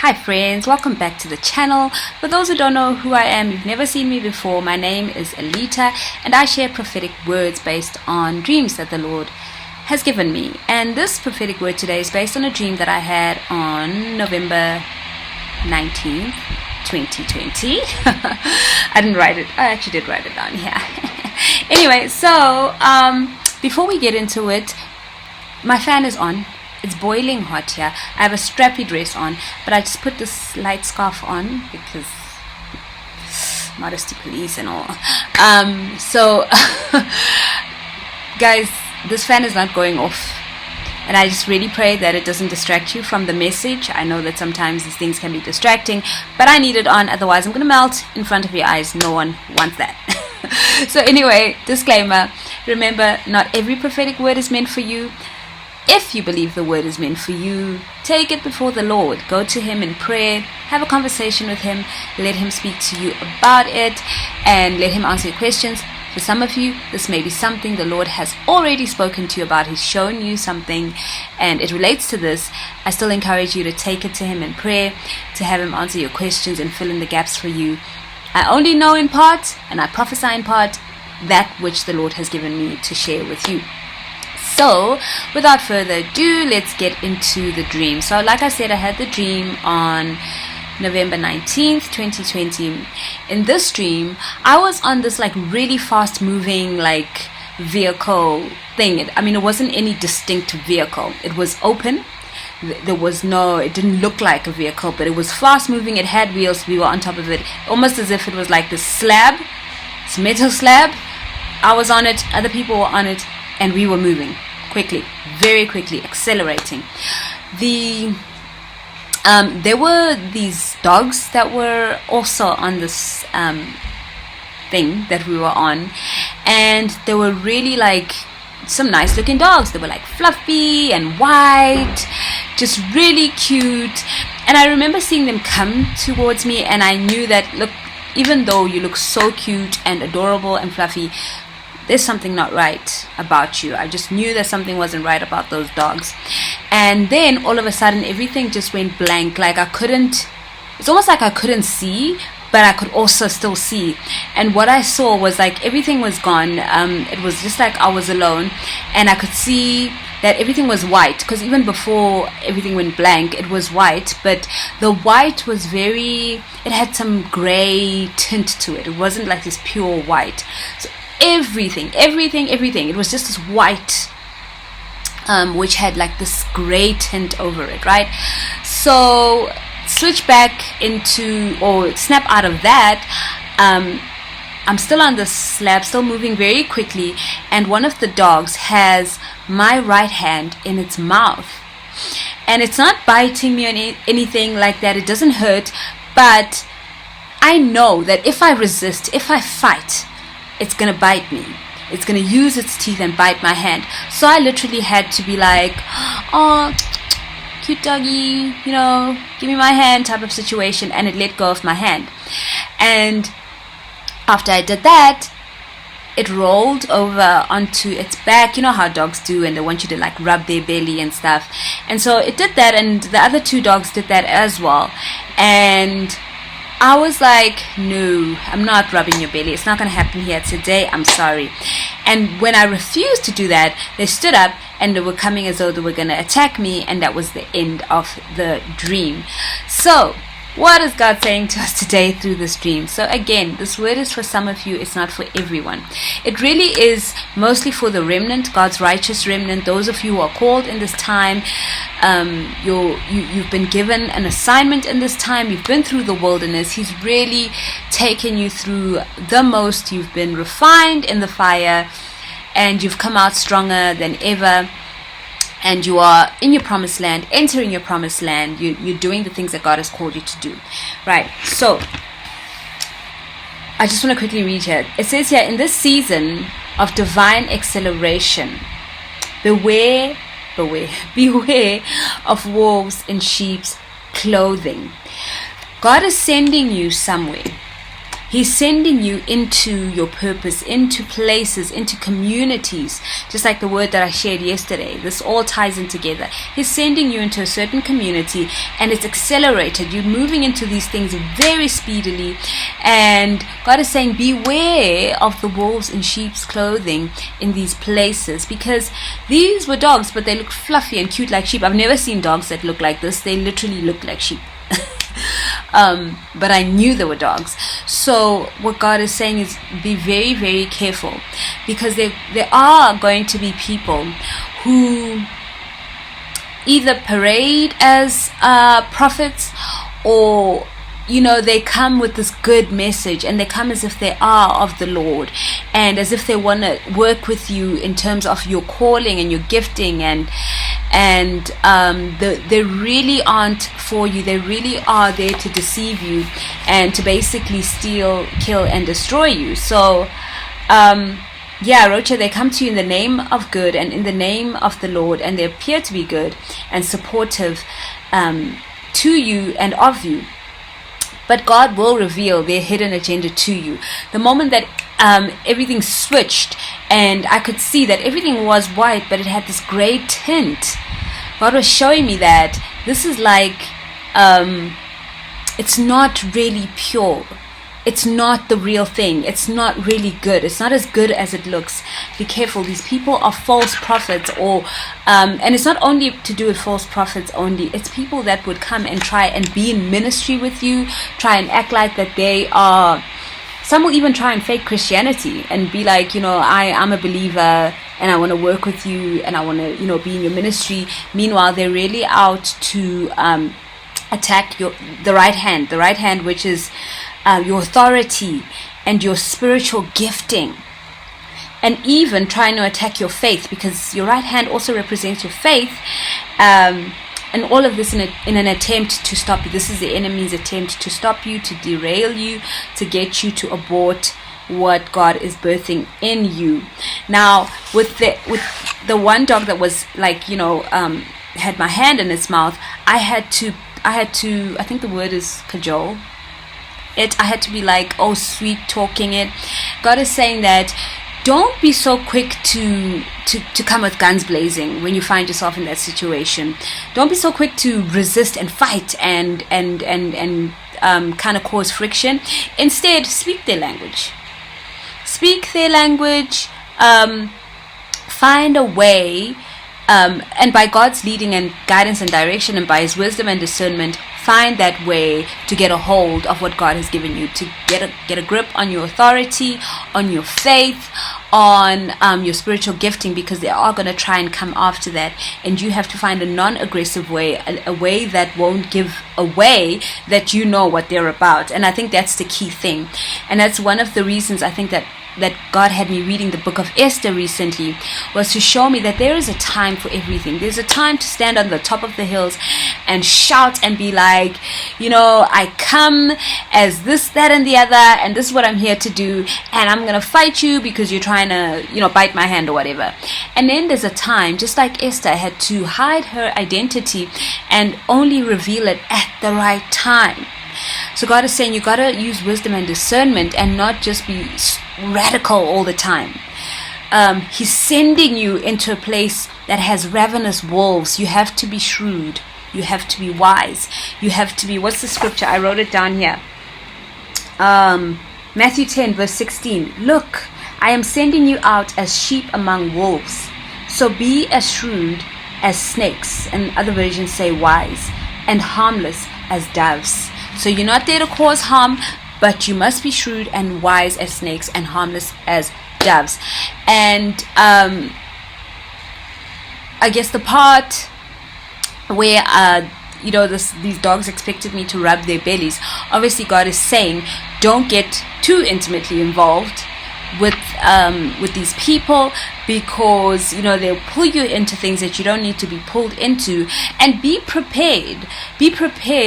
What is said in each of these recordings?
Hi friends, welcome back to the channel. For those who don't know who I am, you've never seen me before, my name is Alita and I share prophetic words based on dreams that the Lord has given me. And this prophetic word today is based on a dream that I had on November 19th, 2020. I didn't write it, I actually did write it down here. Anyway, so before we get into it, my fan is on. It's boiling hot here. I have a strappy dress on, but I just put this light scarf on because modesty police and all. So guys, this fan is not going off, and I just really pray that it doesn't distract you from the message. I know that sometimes these things can be distracting, but I need it on, otherwise I'm gonna melt in front of your eyes. No one wants that. So anyway, disclaimer, remember, not every prophetic word is meant for you. If you believe the word is meant for you, take it before the Lord. Go to Him in prayer, have a conversation with Him, let Him speak to you about it, and let Him answer your questions. For some of you, this may be something the Lord has already spoken to you about. He's shown you something and it relates to this. I still encourage you to take it to Him in prayer, to have Him answer your questions and fill in the gaps for you. I only know in part, and I prophesy in part, that which the Lord has given me to share with you. So, without further ado, let's get into the dream. So, like I said, I had the dream on November 19th, 2020. In this dream, I was on this like really fast moving like vehicle thing. It wasn't any distinct vehicle. It was open. It didn't look like a vehicle, but it was fast moving. It had wheels. We were on top of it, almost as if it was like this slab, this metal slab. I was on it, other people were on it, and we were moving quickly, very quickly, accelerating. There were these dogs that were also on this thing that we were on, and they were really like some nice looking dogs. They were like fluffy and white, just really cute. And I remember seeing them come towards me, and I knew that, look, even though you look so cute and adorable and fluffy, there's something not right about you. I just knew that something wasn't right about those dogs. And then all of a sudden everything just went blank. Like it's almost like I couldn't see, but I could also still see. And what I saw was like everything was gone. It was just like I was alone, and I could see that everything was white, because even before everything went blank, it was white, but the white was it had some gray tint to it. It wasn't like this pure white. So everything, it was just this white, which had like this gray tint over it, right? So switch back into, or snap out of that, I'm still on the slab, still moving very quickly, and one of the dogs has my right hand in its mouth, and it's not biting me or anything like that. It doesn't hurt, but I know that if I resist, if I fight, it's gonna bite me. It's gonna use its teeth and bite my hand. So I literally had to be like, oh, cute doggy, give me my hand type of situation, and it let go of my hand. And after I did that, it rolled over onto its back. You know how dogs do, and they want you to like rub their belly and stuff. And so it did that, and the other two dogs did that as well. And I was like, no, I'm not rubbing your belly. It's not going to happen here today. I'm sorry. And when I refused to do that, they stood up and they were coming as though they were going to attack me, and that was the end of the dream. So, what is God saying to us today through this dream? So again, this word is for some of you. It's not for everyone. It really is mostly for the remnant, God's righteous remnant, those of you who are called in this time. You've been given an assignment in this time. You've been through the wilderness. He's really taken you through the most. You've been refined in the fire, and you've come out stronger than ever. And you are in your promised land, entering your promised land. You're doing the things that God has called you to do. Right, so I just want to quickly read here. It says here, in this season of divine acceleration, beware of wolves in sheep's clothing. God is sending you somewhere. He's sending you into your purpose, into places, into communities, just like the word that I shared yesterday. This all ties in together. He's sending you into a certain community, and it's accelerated. You're moving into these things very speedily, and God is saying, beware of the wolves in sheep's clothing in these places, because these were dogs, but they look fluffy and cute like sheep. I've never seen dogs that look like this. They literally look like sheep. But I knew they were dogs. So what God is saying is, be very, very careful, because there are going to be people who either parade as prophets, or they come with this good message, and they come as if they are of the Lord, and as if they want to work with you in terms of your calling and your gifting, and they really aren't for you. They really are there to deceive you and to basically steal, kill, and destroy you. So Rocha, they come to you in the name of good and in the name of the Lord, and they appear to be good and supportive to you and of you. But God will reveal their hidden agenda to you. The moment that everything switched, and I could see that everything was white, but it had this gray tint, God was showing me that this is like, it's not really pure. It's not the real thing. It's not really good. It's not as good as it looks. Be careful. These people are false prophets, or and it's not only to do with false prophets only. It's people that would come and try and be in ministry with you, try and act like that they are. Some will even try and fake Christianity and be like, I'm a believer and I want to work with you and I want to, be in your ministry. Meanwhile, they're really out to attack the right hand, which is your authority and your spiritual gifting, and even trying to attack your faith, because your right hand also represents your faith, and all of this in an attempt to stop you. This is the enemy's attempt to stop you, to derail you, to get you to abort what God is birthing in you. Now, with the one dog that was like, had my hand in its mouth, I had to, I think the word is cajole it. I had to be like, sweet talking it. God is saying that don't be so quick to come with guns blazing when you find yourself in that situation. Don't be so quick to resist and fight and kind of cause friction. Instead, speak their language. Find a way, and by God's leading and guidance and direction, and by His wisdom and discernment, find that way to get a hold of what God has given you, to get a grip on your authority, on your faith, on your spiritual gifting, because they are going to try and come after that, and you have to find a non-aggressive way, a way that won't give away that you know what they're about. And I think that's the key thing, and that's one of the reasons I think that God had me reading the book of Esther recently, was to show me that there is a time for everything. There's a time to stand on the top of the hills and shout and be like, I come as this, that, and the other, and this is what I'm here to do, and I'm going to fight you because you're trying to, bite my hand or whatever. And then there's a time, just like Esther had to hide her identity and only reveal it at the right time. So God is saying you got to use wisdom and discernment and not just be radical all the time. He's sending you into a place that has ravenous wolves. You have to be shrewd. You have to be wise. You have to be, what's the scripture? I wrote it down here. Matthew 10 verse 16. Look, I am sending you out as sheep among wolves. So be as shrewd as snakes, and other versions say wise, and harmless as doves. So you're not there to cause harm, but you must be shrewd and wise as snakes and harmless as doves. And I guess the part where these dogs expected me to rub their bellies, obviously God is saying don't get too intimately involved with these people, because they'll pull you into things that you don't need to be pulled into. And be prepared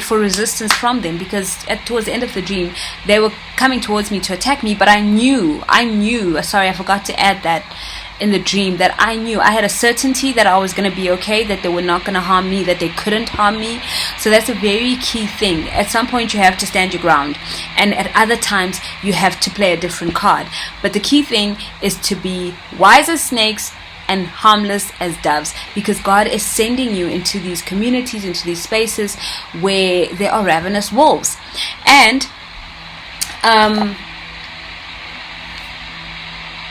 for resistance from them, because towards the end of the dream they were coming towards me to attack me, but I knew, sorry, I forgot to add that in the dream that I knew I had a certainty that I was going to be okay, that they were not going to harm me, that they couldn't harm me. So that's a very key thing. At some point you have to stand your ground, and at other times you have to play a different card. But the key thing is to be wise as snakes and harmless as doves, because God is sending you into these communities, into these spaces where there are ravenous wolves. And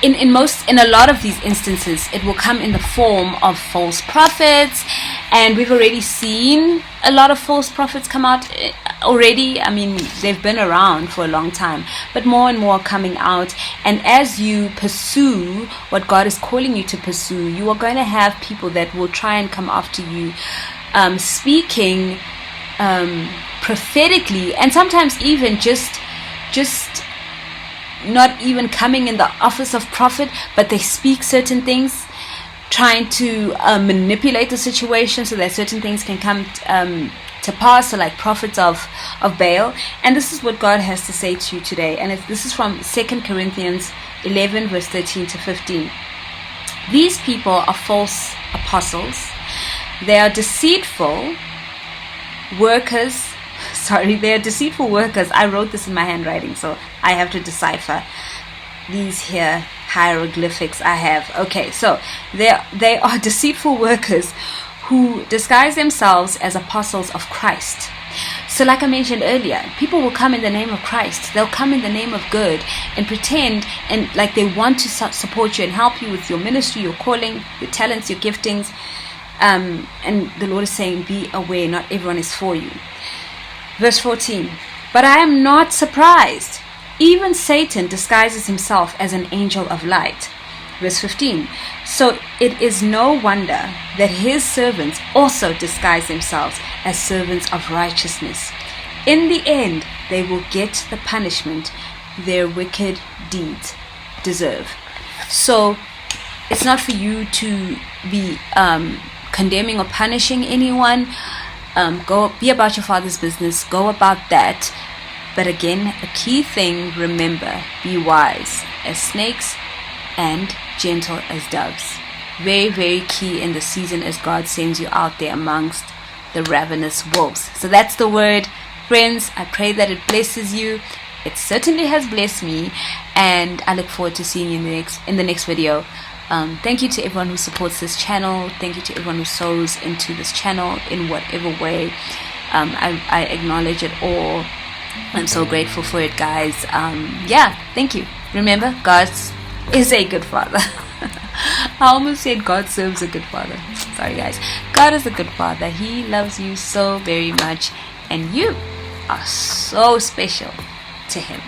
in a lot of these instances, it will come in the form of false prophets, and we've already seen a lot of false prophets come out already. I mean, they've been around for a long time, but more and more are coming out. And as you pursue what God is calling you to pursue, you are going to have people that will try and come after you, speaking prophetically, and sometimes even just not even coming in the office of prophet, but they speak certain things, trying to manipulate the situation so that certain things can come to pass. So like prophets of Baal. And this is what God has to say to you today, and this is from 2 Corinthians 11 verse 13 to 15. These people are false apostles. They are deceitful workers. They are deceitful workers. I wrote this in my handwriting, so I have to decipher these here hieroglyphics I have. Okay, so they are deceitful workers who disguise themselves as apostles of Christ. So like I mentioned earlier, people will come in the name of Christ. They'll come in the name of good and pretend and like they want to support you and help you with your ministry, your calling, your talents, your giftings. And the Lord is saying, be aware, not everyone is for you. Verse 14, but I am not surprised. Even Satan disguises himself as an angel of light. Verse 15, so it is no wonder that his servants also disguise themselves as servants of righteousness. In the end, they will get the punishment their wicked deeds deserve. So it's not for you to be condemning or punishing anyone. Go be about your Father's business. Go about that. But again, a key thing, remember, be wise as snakes and gentle as doves. Very, very key in the season as God sends you out there amongst the ravenous wolves. So that's the word, friends. I pray that it blesses you. It certainly has blessed me, and I look forward to seeing you in the next video. Thank you to everyone who supports this channel. Thank you to everyone who sows into this channel in whatever way. I acknowledge it all. I'm so grateful for it, guys. Yeah, thank you. Remember, God is a good father. I almost said God serves a good father. Sorry, guys. God is a good father. He loves you so very much, and you are so special to him.